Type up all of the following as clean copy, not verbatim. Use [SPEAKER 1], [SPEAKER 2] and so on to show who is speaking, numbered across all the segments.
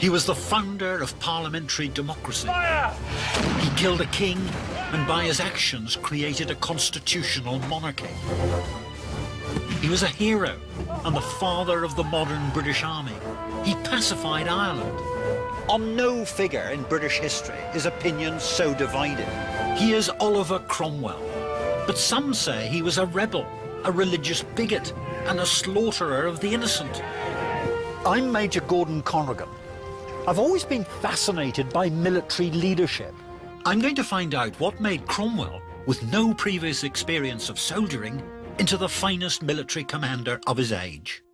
[SPEAKER 1] He was the founder of parliamentary democracy.
[SPEAKER 2] Fire!
[SPEAKER 1] He killed a king and by his actions created a constitutional monarchy. He was a hero and the father of the modern British Army. He pacified Ireland. On no figure in British history is opinion so divided. He is Oliver Cromwell, but some say he was a rebel, a religious bigot, and a slaughterer of the innocent. I'm Major Gordon Conrigan. I've always been fascinated by military leadership. I'm going to find out what made Cromwell, with no previous experience of soldiering, into the finest military commander of his age.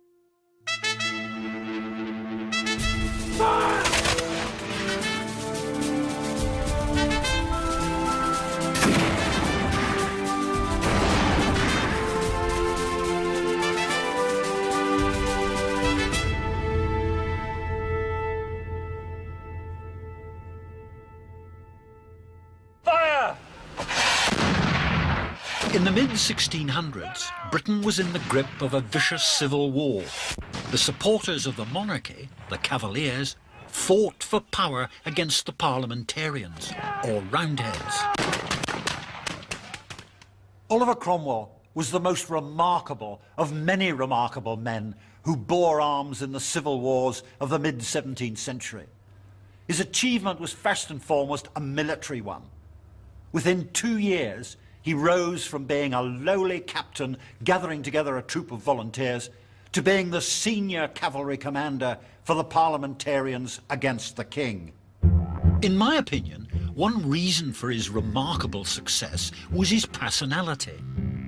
[SPEAKER 1] In the mid-1600s, Britain was in the grip of a vicious civil war. The supporters of the monarchy, the Cavaliers, fought for power against the parliamentarians, or Roundheads. Oliver Cromwell was the most remarkable of many remarkable men who bore arms in the civil wars of the mid-17th century. His achievement was first and foremost a military one. Within 2 years, he rose from being a lowly captain gathering together a troop of volunteers to being the senior cavalry commander for the parliamentarians against the king. In my opinion, one reason for his remarkable success was his personality.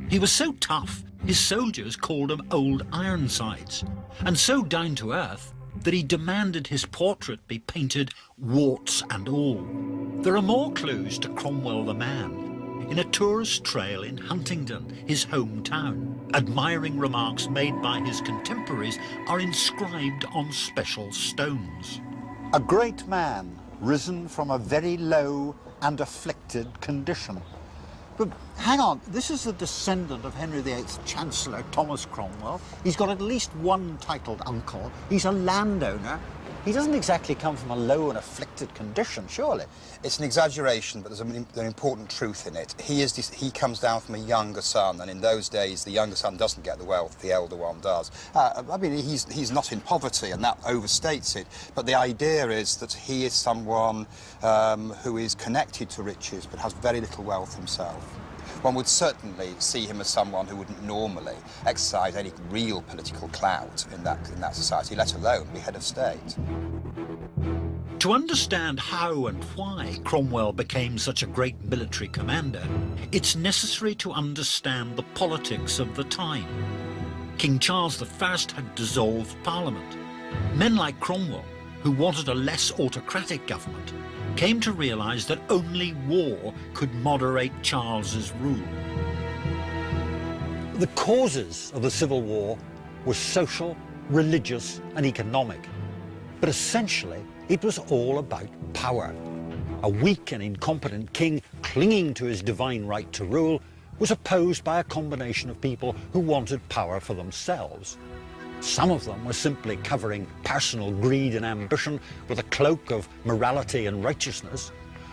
[SPEAKER 1] He was so tough, his soldiers called him Old Ironsides, and so down to earth that he demanded his portrait be painted warts and all. There are more clues to Cromwell the man in a tourist trail in Huntingdon, his hometown. Admiring remarks made by his contemporaries are inscribed on special stones. A great man, risen from a very low and afflicted condition. But hang on, this is the descendant of Henry VIII's Chancellor, Thomas Cromwell. He's got at least one titled uncle. He's a landowner. He doesn't exactly come from a low and afflicted condition, surely.
[SPEAKER 3] It's an exaggeration, but there's an important truth in it. He comes down from a younger son, and in those days, the younger son doesn't get the wealth, the elder one does. I mean, he's not in poverty, and that overstates it, but the idea is that he is someone who is connected to riches, but has very little wealth himself. One would certainly see him as someone who wouldn't normally exercise any real political clout in that society, let alone be head of state.
[SPEAKER 1] To understand how and why Cromwell became such a great military commander, it's necessary to understand the politics of the time. King Charles I had dissolved Parliament. Men like Cromwell, who wanted a less autocratic government, came to realise that only war could moderate Charles's rule. The causes of the Civil War were social, religious and economic. But essentially, it was all about power. A weak and incompetent king clinging to his divine right to rule was opposed by a combination of people who wanted power for themselves. Some of them were simply covering personal greed and ambition with a cloak of morality and righteousness,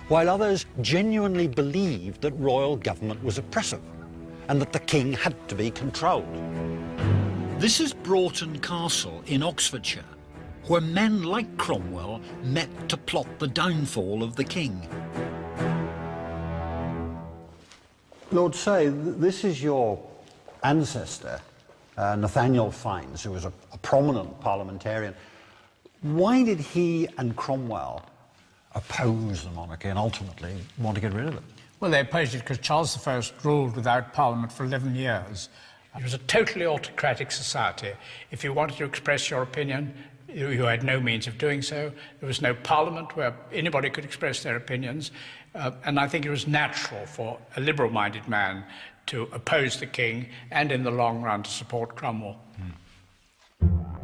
[SPEAKER 1] while others genuinely believed that royal government was oppressive and that the king had to be controlled. This is Broughton Castle in Oxfordshire, where men like Cromwell met to plot the downfall of the king. Lord Say, this is your ancestor, Nathaniel Fiennes, who was a prominent parliamentarian. Why did he and Cromwell oppose the monarchy and ultimately want to get rid of it?
[SPEAKER 2] Well, they opposed it because Charles I ruled without Parliament for 11 years. It was a totally autocratic society. If you wanted to express your opinion, you had no means of doing so. There was no Parliament where anybody could express their opinions. And I think it was natural for a liberal-minded man to oppose the king and, in the long run, to support Cromwell.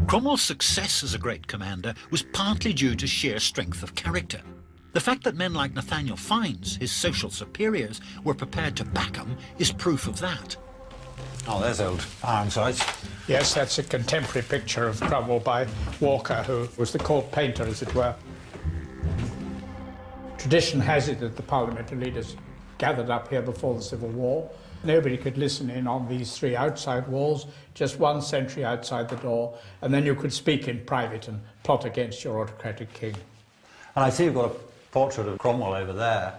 [SPEAKER 2] Cromwell's success as a great commander was partly due to sheer strength of character. The fact that men like Nathaniel Fiennes, his social superiors, were prepared to back him is proof of that.
[SPEAKER 1] Oh, there's old Ironsides.
[SPEAKER 2] Yes, that's a contemporary picture of Cromwell by Walker, who was the court painter, as it were. Tradition has it that the parliamentary leaders gathered up here before the Civil War. Nobody could listen in on these three outside walls, just one sentry outside the door, and then you could speak in private and plot against your autocratic king.
[SPEAKER 1] And I see you've got a portrait of Cromwell over there.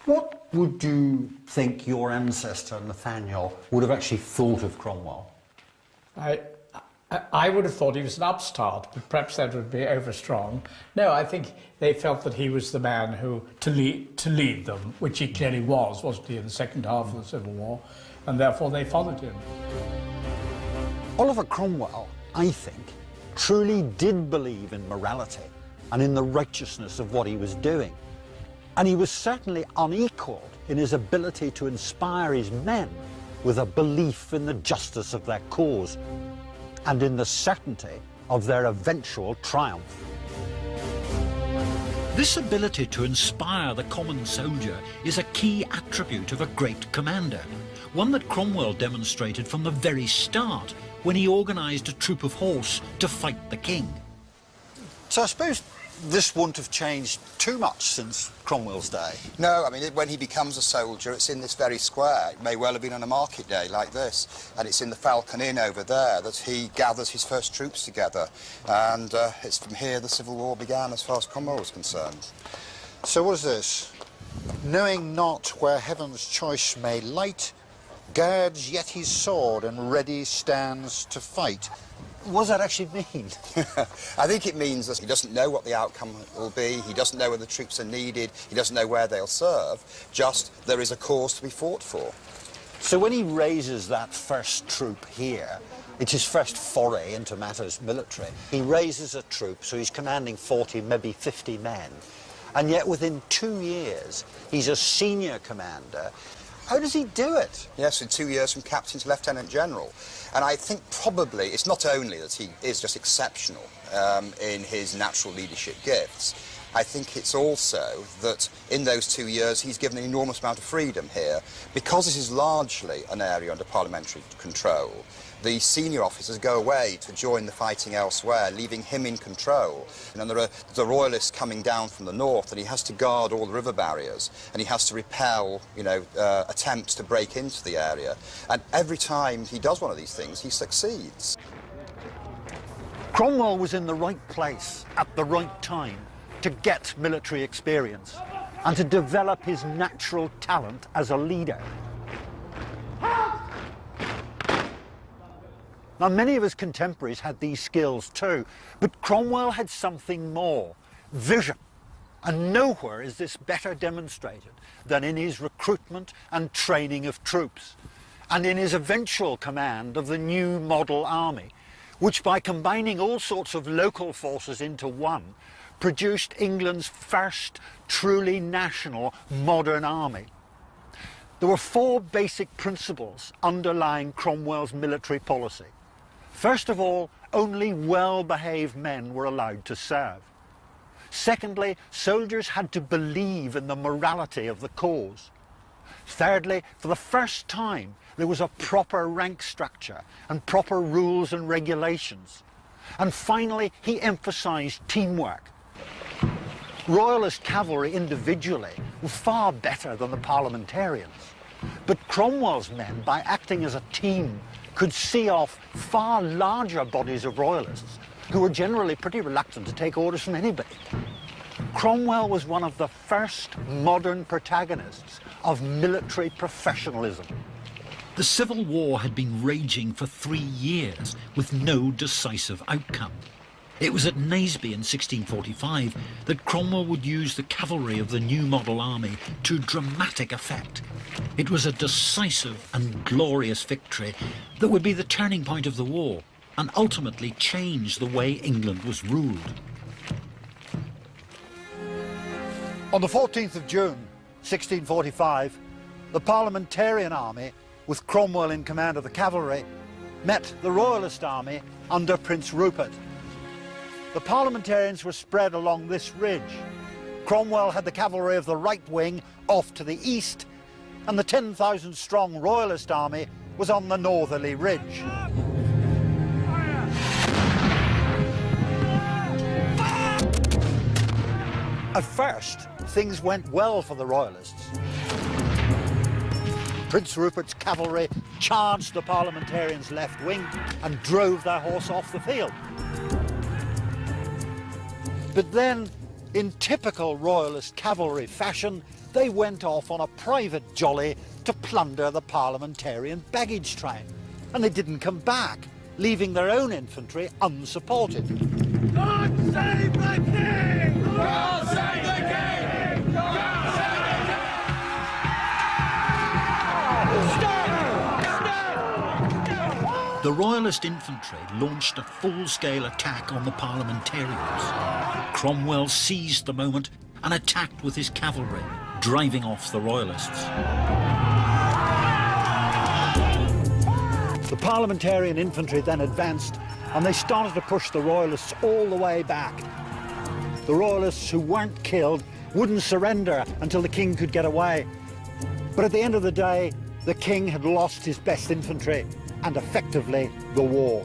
[SPEAKER 1] What would you think your ancestor, Nathaniel, would have actually thought of Cromwell?
[SPEAKER 2] I would have thought he was an upstart, but perhaps that would be overstrong. No, I think they felt that he was the man who to lead them, which he clearly was, wasn't he, in the second half of the Civil War, and therefore they followed him.
[SPEAKER 1] Oliver Cromwell, I think, truly did believe in morality and in the righteousness of what he was doing. And he was certainly unequalled in his ability to inspire his men with a belief in the justice of their cause and in the certainty of their eventual triumph. This ability to inspire the common soldier is a key attribute of a great commander, one that Cromwell demonstrated from the very start when he organised a troop of horse to fight the king. So I suppose this wouldn't have changed too much since Cromwell's day.
[SPEAKER 3] No, I mean, when he becomes a soldier, it's in this very square. It may well have been on a market day like this, and it's in the Falcon Inn over there that he gathers his first troops together. And it's from here the Civil War began as far as Cromwell was concerned.
[SPEAKER 4] So what is this? Knowing not where heaven's choice may light, guards yet his sword and ready stands to fight.
[SPEAKER 1] What does that actually mean?
[SPEAKER 3] I think it means that he doesn't know what the outcome will be, he doesn't know where the troops are needed, he doesn't know where they'll serve, just there is a cause to be fought for.
[SPEAKER 1] So when he raises that first troop here, it's his first foray into matters military. He raises a troop, so he's commanding 40, maybe 50 men, and yet within 2 years, he's a senior commander. How does he do it?
[SPEAKER 3] Yes, in 2 years from captain to lieutenant general. And I think probably it's not only that he is just exceptional in his natural leadership gifts, I think it's also that in those 2 years he's given an enormous amount of freedom here. Because this is largely an area under parliamentary control, the senior officers go away to join the fighting elsewhere, leaving him in control. And there are the royalists coming down from the north, and he has to guard all the river barriers, and he has to repel, attempts to break into the area. And every time he does one of these things, he succeeds.
[SPEAKER 1] Cromwell was in the right place at the right time to get military experience and to develop his natural talent as a leader. Now, many of his contemporaries had these skills too, but Cromwell had something more, vision. And nowhere is this better demonstrated than in his recruitment and training of troops, and in his eventual command of the new model army, which by combining all sorts of local forces into one, produced England's first truly national modern army. There were 4 basic principles underlying Cromwell's military policy. First of all, only well-behaved men were allowed to serve. Secondly, soldiers had to believe in the morality of the cause. Thirdly, for the first time, there was a proper rank structure and proper rules and regulations. And finally, he emphasised teamwork. Royalist cavalry individually were far better than the parliamentarians, but Cromwell's men, by acting as a team, could see off far larger bodies of royalists who were generally pretty reluctant to take orders from anybody. Cromwell was one of the first modern protagonists of military professionalism. The Civil War had been raging for 3 years with no decisive outcome. It was at Naseby in 1645 that Cromwell would use the cavalry of the new model army to dramatic effect. It was a decisive and glorious victory that would be the turning point of the war and ultimately change the way England was ruled. On the 14th of June, 1645, the Parliamentarian army, with Cromwell in command of the cavalry, met the Royalist army under Prince Rupert. The Parliamentarians were spread along this ridge. Cromwell had the cavalry of the right wing off to the east, and the 10,000-strong Royalist army was on the northerly ridge. At first, things went well for the Royalists. Prince Rupert's cavalry charged the parliamentarians' left wing and drove their horse off the field. But then, in typical Royalist cavalry fashion, they went off on a private jolly to plunder the parliamentarian baggage train. And they didn't come back, leaving their own infantry unsupported.
[SPEAKER 5] God save the King! God save the King! God save the King!
[SPEAKER 1] The Royalist infantry launched a full-scale attack on the parliamentarians. Cromwell seized the moment and attacked with his cavalry, driving off the Royalists. The parliamentarian infantry then advanced and they started to push the Royalists all the way back. The Royalists who weren't killed wouldn't surrender until the king could get away. But at the end of the day, the king had lost his best infantry and effectively the war.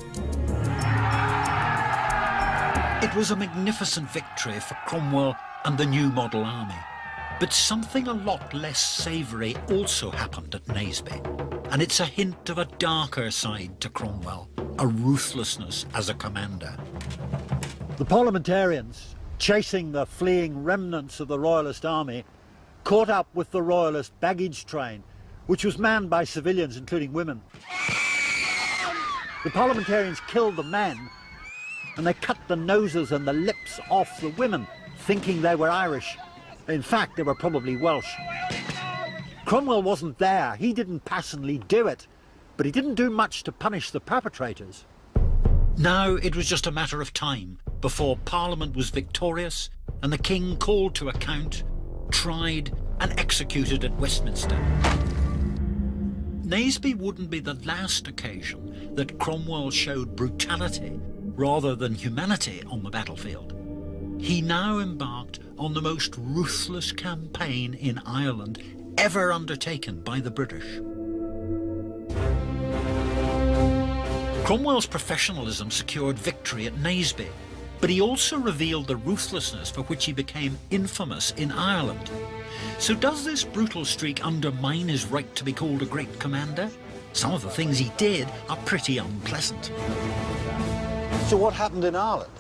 [SPEAKER 1] It was a magnificent victory for Cromwell and the new model army. But something a lot less savoury also happened at Naseby, and it's a hint of a darker side to Cromwell, a ruthlessness as a commander. The parliamentarians, chasing the fleeing remnants of the Royalist army, caught up with the Royalist baggage train, which was manned by civilians, including women. The parliamentarians killed the men, and they cut the noses and the lips off the women, thinking they were Irish. In fact, they were probably Welsh. Cromwell wasn't there. He didn't personally do it, but he didn't do much to punish the perpetrators. Now it was just a matter of time before Parliament was victorious and the king called to account, tried and executed at Westminster. Naseby wouldn't be the last occasion that Cromwell showed brutality rather than humanity on the battlefield. He now embarked on the most ruthless campaign in Ireland ever undertaken by the British. Cromwell's professionalism secured victory at Naseby, but he also revealed the ruthlessness for which he became infamous in Ireland. So does this brutal streak undermine his right to be called a great commander? Some of the things he did are pretty unpleasant.
[SPEAKER 4] So what happened in Ireland?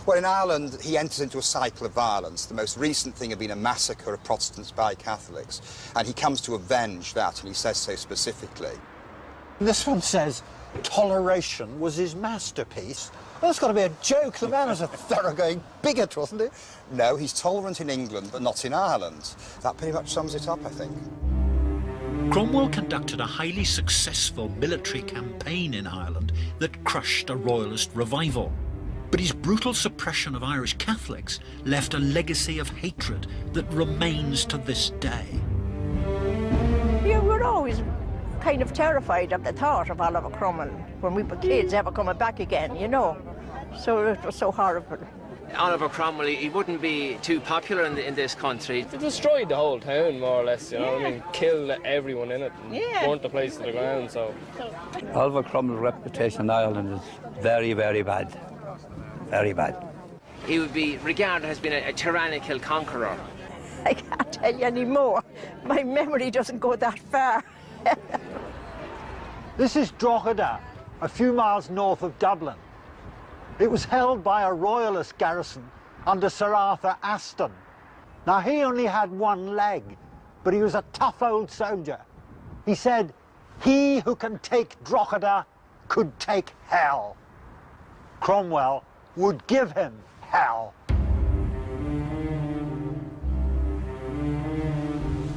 [SPEAKER 3] Well, in Ireland, he enters into a cycle of violence. The most recent thing had been a massacre of Protestants by Catholics, and he comes to avenge that, and he says so specifically.
[SPEAKER 4] This one says toleration was his masterpiece. Well, that's got to be a joke. The man was a thoroughgoing bigot, wasn't he?
[SPEAKER 3] No, he's tolerant in England, but not in Ireland. That pretty much sums it up, I think.
[SPEAKER 1] Cromwell conducted a highly successful military campaign in Ireland that crushed a royalist revival. But his brutal suppression of Irish Catholics left a legacy of hatred that remains to this day.
[SPEAKER 6] Yeah, we're always kind of terrified of the thought of Oliver Cromwell when we were kids ever coming back again, you know. So it was so horrible.
[SPEAKER 7] Oliver Cromwell, he wouldn't be too popular in this country.
[SPEAKER 8] They destroyed the whole town, more or less, you know what I mean? Killed everyone in it and burnt the place to the ground, so...
[SPEAKER 9] Oliver Cromwell's reputation in Ireland is very, very bad. Very bad.
[SPEAKER 7] He would be regarded as being a tyrannical conqueror.
[SPEAKER 6] I can't tell you any more. My memory doesn't go that far.
[SPEAKER 1] This is Drogheda, a few miles north of Dublin. It was held by a royalist garrison under Sir Arthur Aston. Now, he only had one leg, but he was a tough old soldier. He said, "He who can take Drogheda could take hell." Cromwell would give him hell.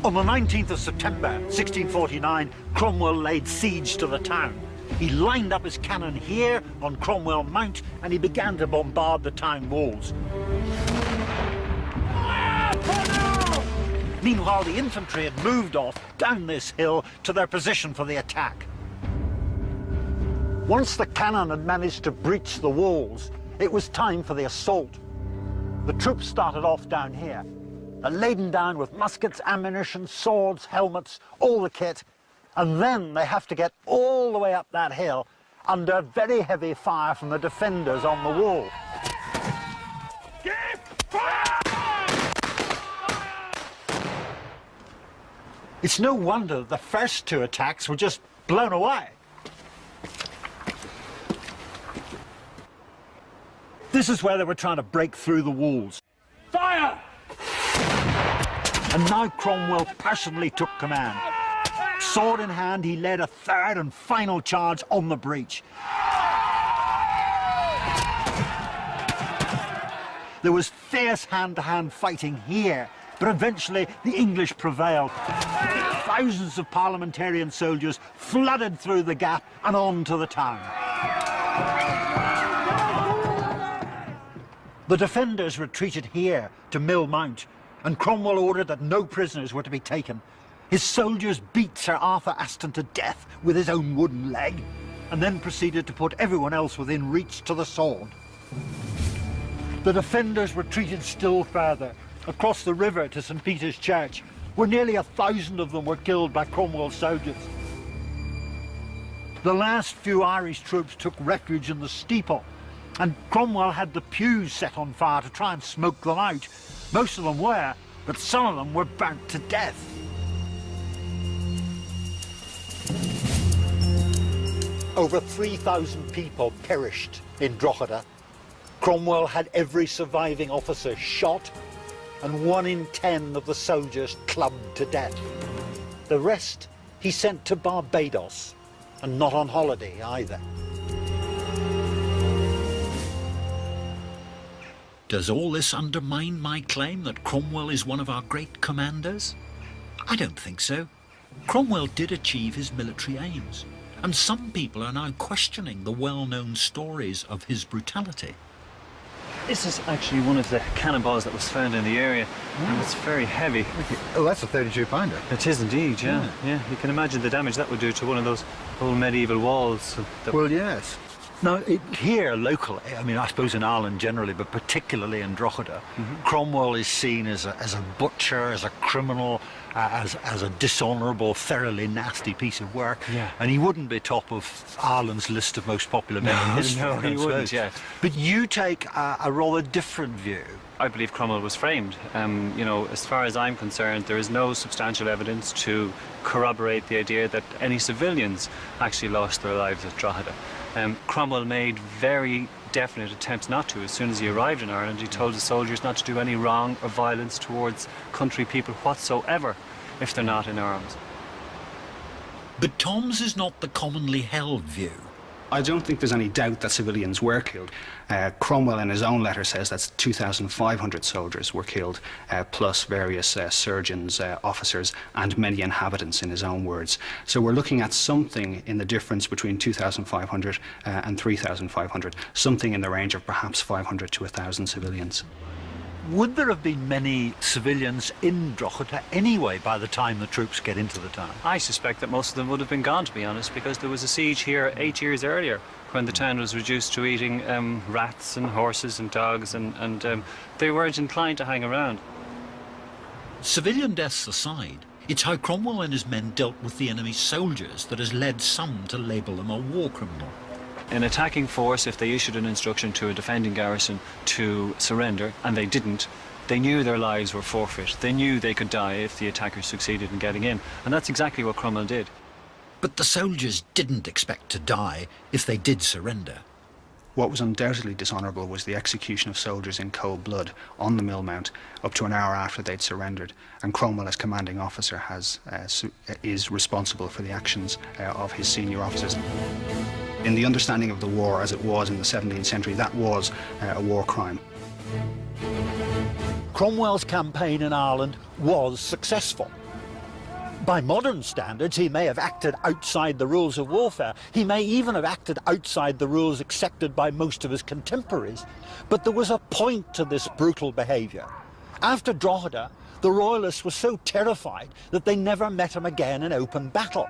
[SPEAKER 1] On the 19th of September, 1649, Cromwell laid siege to the town. He lined up his cannon here on Cromwell Mount and he began to bombard the town walls. Meanwhile, the infantry had moved off down this hill to their position for the attack. Once the cannon had managed to breach the walls, it was time for the assault. The troops started off down here. They're laden down with muskets, ammunition, swords, helmets, all the kit. And then they have to get all the way up that hill under very heavy fire from the defenders on the wall. It's no wonder that the first two attacks were just blown away. This is where they were trying to break through the walls.
[SPEAKER 5] Fire!
[SPEAKER 1] And now Cromwell personally took command. Sword in hand, he led a third and final charge on the breach. There was fierce hand-to-hand fighting here, but eventually the English prevailed. Thousands of parliamentarian soldiers flooded through the gap and on to the town. The defenders retreated here to Mill Mount, and Cromwell ordered that no prisoners were to be taken. His soldiers beat Sir Arthur Aston to death with his own wooden leg, and then proceeded to put everyone else within reach to the sword. The defenders retreated still further, across the river to St. Peter's Church, where nearly 1,000 of them were killed by Cromwell's soldiers. The last few Irish troops took refuge in the steeple, and Cromwell had the pews set on fire to try and smoke them out. Most of them were, but some of them were burnt to death. Over 3,000 people perished in Drogheda. Cromwell had every surviving officer shot, and 1 in 10 of the soldiers clubbed to death. The rest he sent to Barbados, and not on holiday either. Does all this undermine my claim that Cromwell is one of our great commanders? I don't think so. Cromwell did achieve his military aims, and some people are now questioning the well-known stories of his brutality.
[SPEAKER 10] This is actually one of the cannonballs that was found in the area, and it's very heavy.
[SPEAKER 4] Oh, that's a 32-pounder.
[SPEAKER 10] It is indeed, yeah. You can imagine the damage that would do to one of those old medieval walls.
[SPEAKER 4] Well, yes.
[SPEAKER 1] Now, here locally, I mean, I suppose in Ireland generally, but particularly in Drogheda, Cromwell is seen as a butcher, as a criminal, as a dishonourable, thoroughly nasty piece of work. Yeah. And he wouldn't be top of Ireland's list of most popular men in history.
[SPEAKER 10] No, he wouldn't, yeah.
[SPEAKER 1] But you take a rather different view.
[SPEAKER 10] I believe Cromwell was framed. You know, as far as I'm concerned, there is no substantial evidence to corroborate the idea that any civilians actually lost their lives at Drogheda. Cromwell made very definite attempts not to. As soon as he arrived in Ireland, he told his soldiers not to do any wrong or violence towards country people whatsoever if they're not in arms.
[SPEAKER 1] But Tom's is not the commonly held view.
[SPEAKER 11] I don't think there's any doubt that civilians were killed. Cromwell in his own letter says that 2,500 soldiers were killed, plus various surgeons, officers and many inhabitants in his own words. So we're looking at something in the difference between 2,500 and 3,500, something in the range of perhaps 500 to 1,000 civilians.
[SPEAKER 1] Would there have been many civilians in Drogheda anyway by the time the troops get into the town?
[SPEAKER 10] I suspect that most of them would have been gone, to be honest, because there was a siege here 8 years earlier when the town was reduced to eating rats and horses and dogs, and they weren't inclined to hang around.
[SPEAKER 1] Civilian deaths aside, it's how Cromwell and his men dealt with the enemy's soldiers that has led some to label them a war criminal.
[SPEAKER 10] An attacking force, if they issued an instruction to a defending garrison to surrender, and they didn't, they knew their lives were forfeit. They knew they could die if the attackers succeeded in getting in. And that's exactly what Cromwell did.
[SPEAKER 1] But the soldiers didn't expect to die if they did surrender.
[SPEAKER 11] What was undoubtedly dishonourable was the execution of soldiers in cold blood on the Mill Mount up to an hour after they'd surrendered. And Cromwell, as commanding officer, is responsible for the actions of his senior officers. In the understanding of the war as it was in the 17th century, that was a war crime.
[SPEAKER 1] Cromwell's campaign in Ireland was successful. By modern standards, he may have acted outside the rules of warfare. He may even have acted outside the rules accepted by most of his contemporaries. But there was a point to this brutal behaviour. After Drogheda, the Royalists were so terrified that they never met him again in open battle,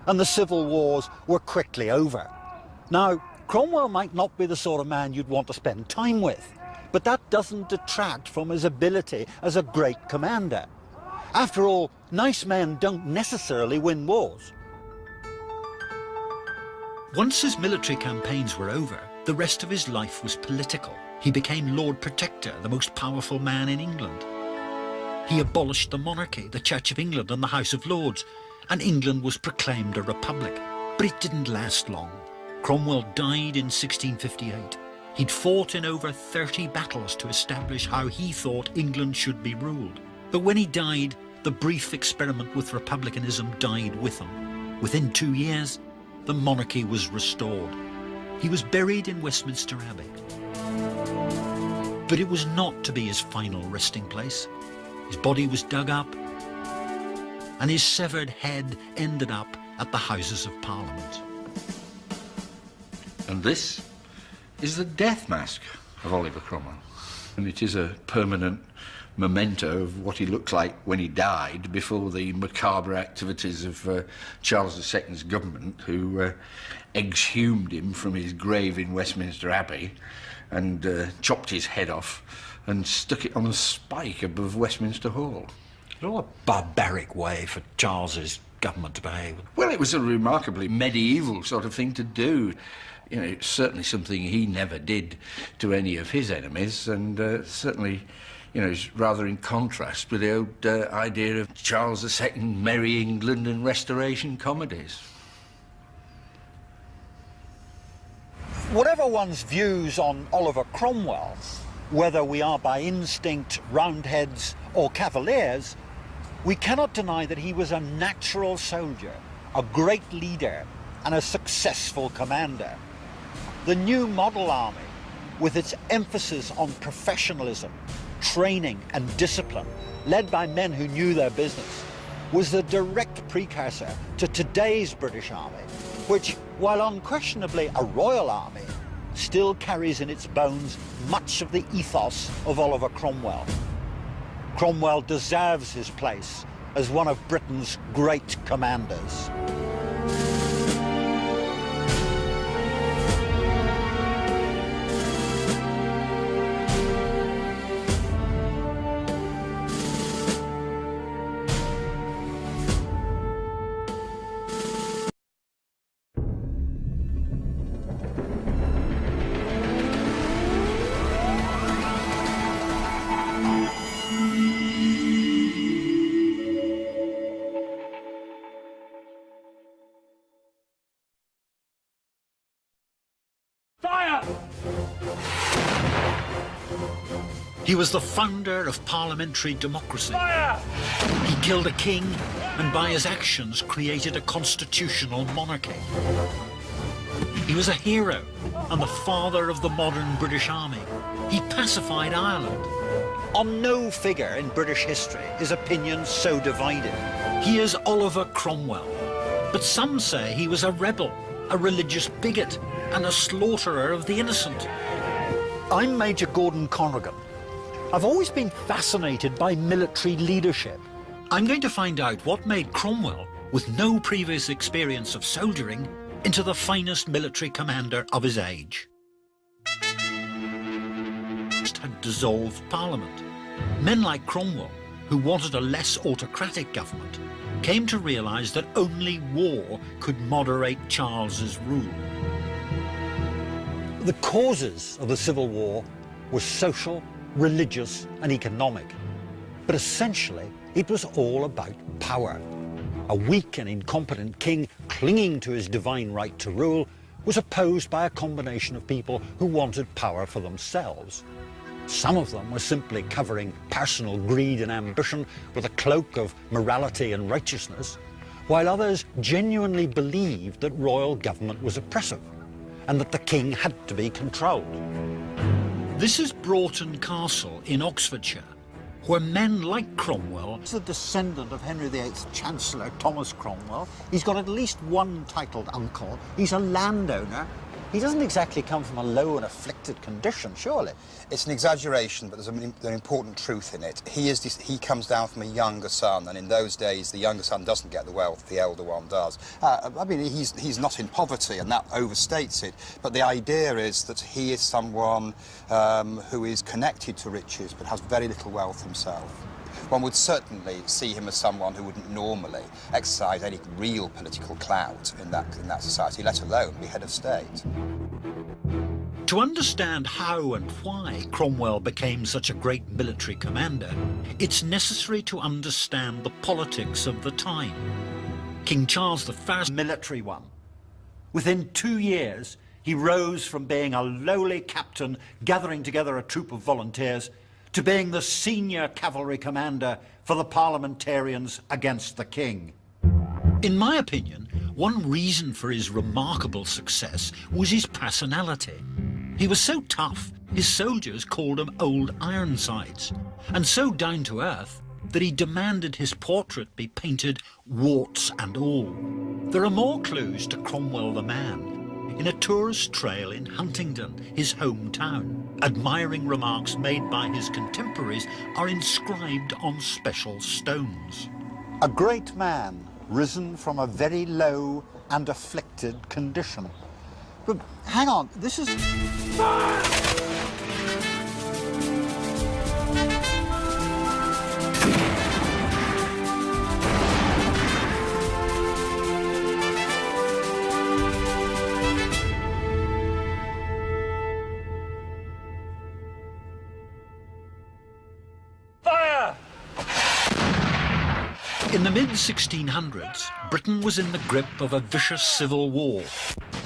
[SPEAKER 1] and the civil wars were quickly over. Now, Cromwell might not be the sort of man you'd want to spend time with, but that doesn't detract from his ability as a great commander. After all, nice men don't necessarily win wars. Once his military campaigns were over, the rest of his life was political. He became Lord Protector, the most powerful man in England. He abolished the monarchy, the Church of England and the House of Lords, and England was proclaimed a republic. But it didn't last long. Cromwell died in 1658. He'd fought in over 30 battles to establish how he thought England should be ruled. But when he died, the brief experiment with republicanism died with him. Within 2 years, the monarchy was restored. He was buried in Westminster Abbey. But it was not to be his final resting place. His body was dug up, and his severed head ended up at the Houses of Parliament.
[SPEAKER 12] And this is the death mask of Oliver Cromwell. And it is a permanent memento of what he looked like when he died before the macabre activities of Charles II's government, who exhumed him from his grave in Westminster Abbey and chopped his head off and stuck it on a spike above Westminster Hall.
[SPEAKER 1] What a barbaric way for Charles's government to behave.
[SPEAKER 12] Well, it was a remarkably medieval sort of thing to do. You know, it's certainly something he never did to any of his enemies, and certainly, you know, it's rather in contrast with the old idea of Charles II, Merry England and Restoration comedies.
[SPEAKER 1] Whatever one's views on Oliver Cromwell, whether we are by instinct Roundheads or Cavaliers, we cannot deny that he was a natural soldier, a great leader and a successful commander. The new model army, with its emphasis on professionalism, training and discipline, led by men who knew their business, was the direct precursor to today's British Army, which, while unquestionably a royal army, still carries in its bones much of the ethos of Oliver Cromwell. Cromwell deserves his place as one of Britain's great commanders.
[SPEAKER 5] Fire!
[SPEAKER 1] He was the founder of parliamentary democracy.
[SPEAKER 5] Fire!
[SPEAKER 1] He killed a king and by his actions created a constitutional monarchy. He was a hero and the father of the modern British Army. He pacified Ireland. On no figure in British history is opinion so divided. He is Oliver Cromwell, but some say he was a rebel, a religious bigot, and a slaughterer of the innocent. I'm Major Gordon Conrigan. I've always been fascinated by military leadership. I'm going to find out what made Cromwell, with no previous experience of soldiering, into the finest military commander of his age. Had dissolved Parliament. Men like Cromwell, who wanted a less autocratic government, came to realise that only war could moderate Charles's rule. The causes of the Civil War were social, religious and economic. But essentially, it was all about power. A weak and incompetent king clinging to his divine right to rule was opposed by a combination of people who wanted power for themselves. Some of them were simply covering personal greed and ambition with a cloak of morality and righteousness, while others genuinely believed that royal government was oppressive and that the king had to be controlled. This is Broughton Castle in Oxfordshire, where men like Cromwell... He's the descendant of Henry VIII's Chancellor, Thomas Cromwell. He's got at least one titled uncle. He's a landowner. He doesn't exactly come from a low and afflicted condition, surely.
[SPEAKER 3] It's an exaggeration, but there's an important truth in it. He comes down from a younger son, and in those days, the younger son doesn't get the wealth, the elder one does. I mean, he's not in poverty, and that overstates it, but the idea is that he is someone who is connected to riches, but has very little wealth himself. one would certainly see him as someone who wouldn't normally exercise any real political clout in that society, let alone be head of state.
[SPEAKER 1] To understand how and why Cromwell became such a great military commander, it's necessary to understand the politics of the time. King Charles I, military one. Within 2 years, he rose from being a lowly captain gathering together a troop of volunteers to being the senior cavalry commander for the parliamentarians against the king. In my opinion, one reason for his remarkable success was his personality. He was so tough, his soldiers called him Old Ironsides, and so down to earth that he demanded his portrait be painted warts and all. There are more clues to Cromwell the man in a tourist trail in Huntingdon, his hometown. Admiring remarks made by his contemporaries are inscribed on special stones.
[SPEAKER 4] A great man risen from a very low and afflicted condition. But hang on, this is...
[SPEAKER 1] In the mid-1600s, Britain was in the grip of a vicious civil war.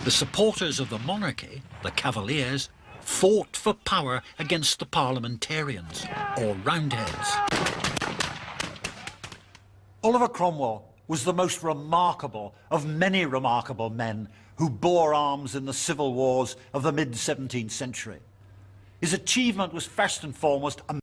[SPEAKER 1] The supporters of the monarchy, the Cavaliers, fought for power against the parliamentarians, or Roundheads. Oliver Cromwell was the most remarkable of many remarkable men who bore arms in the civil wars of the mid-17th century. His achievement was first and foremost